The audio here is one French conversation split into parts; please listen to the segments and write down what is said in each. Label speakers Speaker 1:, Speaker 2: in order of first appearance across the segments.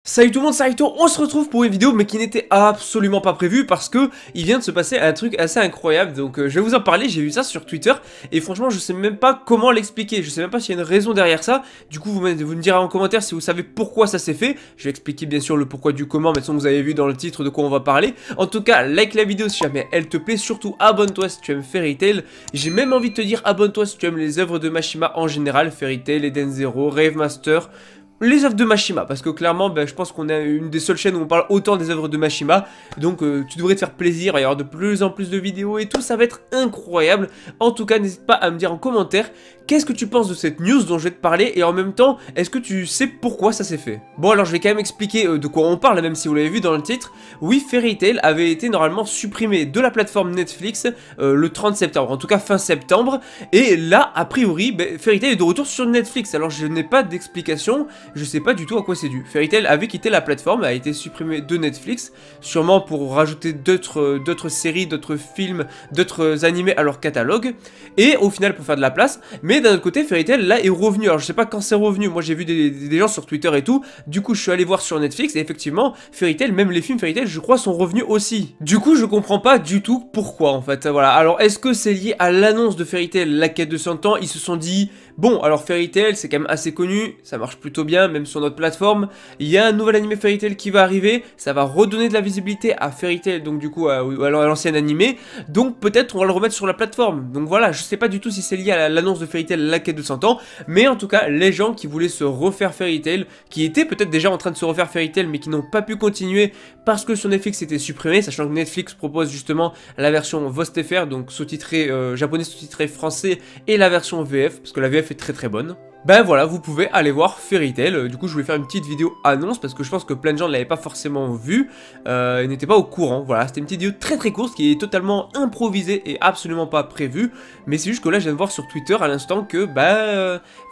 Speaker 1: Salut tout le monde, c'est Rito, on se retrouve pour une vidéo mais qui n'était absolument pas prévue parce que il vient de se passer un truc assez incroyable. Donc je vais vous en parler, j'ai vu ça sur Twitter et franchement je sais même pas comment l'expliquer, je sais même pas s'il y a une raison derrière ça. Du coup vous me direz en commentaire si vous savez pourquoi ça s'est fait. Je vais expliquer bien sûr le pourquoi du comment, mais de toute façon vous avez vu dans le titre de quoi on va parler. En tout cas like la vidéo si jamais elle te plaît, surtout abonne-toi si tu aimes Fairy Tail. J'ai même envie de te dire abonne-toi si tu aimes les œuvres de Mashima en général, Fairy Tail, Eden Zero, Rave Master, les œuvres de Mashima, parce que clairement je pense qu'on est une des seules chaînes où on parle autant des œuvres de Mashima, donc tu devrais te faire plaisir, il va y avoir de plus en plus de vidéos et tout, ça va être incroyable. En tout cas n'hésite pas à me dire en commentaire qu'est-ce que tu penses de cette news dont je vais te parler, et en même temps est-ce que tu sais pourquoi ça s'est fait. Bon alors je vais quand même expliquer de quoi on parle, même si vous l'avez vu dans le titre. Oui, Fairy Tail avait été normalement supprimé de la plateforme Netflix le 30 septembre, en tout cas fin septembre, et là a priori Fairy Tail est de retour sur Netflix. Alors je n'ai pas d'explication, je sais pas du tout à quoi c'est dû. Fairy Tail avait quitté la plateforme, a été supprimé de Netflix, sûrement pour rajouter d'autres séries, d'autres films, d'autres animés à leur catalogue, et au final pour faire de la place. Mais d'un autre côté, Fairy Tail là est revenu. Alors je sais pas quand c'est revenu, moi j'ai vu des gens sur Twitter et tout, du coup je suis allé voir sur Netflix, et effectivement, Fairy Tail, même les films Fairy Tail je crois sont revenus aussi. Du coup je comprends pas du tout pourquoi en fait, voilà. Alors est-ce que c'est lié à l'annonce de Fairy Tail, la quête de 100 ans, ils se sont dit, bon alors Fairy Tail c'est quand même assez connu, ça marche plutôt bien, même sur notre plateforme, il y a un nouvel animé Fairy Tail qui va arriver, ça va redonner de la visibilité à Fairy Tail, donc du coup à l'ancien animé, donc peut-être on va le remettre sur la plateforme. Donc voilà, je sais pas du tout si c'est lié à l'annonce de Fairy Tail, la quête de 100 ans, mais en tout cas les gens qui voulaient se refaire Fairy Tail, qui étaient peut-être déjà en train de se refaire Fairy Tail mais qui n'ont pas pu continuer parce que sur Netflix c'était supprimé, sachant que Netflix propose justement la version VOSTFR, donc sous-titré japonais, sous-titré français, et la version VF, parce que la VF est très très bonne. Ben voilà, vous pouvez aller voir Fairy Tail. Du coup je voulais faire une petite vidéo annonce parce que je pense que plein de gens ne l'avaient pas forcément vu et n'étaient pas au courant. Voilà, c'était une petite vidéo très très courte qui est totalement improvisée et absolument pas prévue. Mais c'est juste que là je viens de voir sur Twitter à l'instant que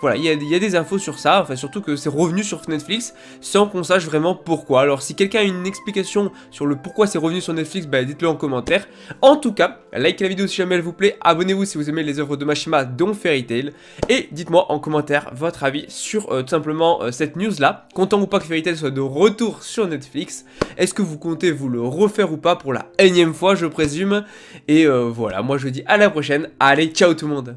Speaker 1: voilà, il y a des infos sur ça, enfin surtout que c'est revenu sur Netflix sans qu'on sache vraiment pourquoi. Alors si quelqu'un a une explication sur le pourquoi c'est revenu sur Netflix, dites-le en commentaire. En tout cas, likez la vidéo si jamais elle vous plaît, abonnez-vous si vous aimez les œuvres de Mashima dont Fairy Tail, et dites-moi en commentaire votre avis sur tout simplement cette news là, content ou pas que Fairy Tail soit de retour sur Netflix. Est-ce que vous comptez vous le refaire ou pas pour la énième fois je présume, et voilà, moi je vous dis à la prochaine, allez ciao tout le monde.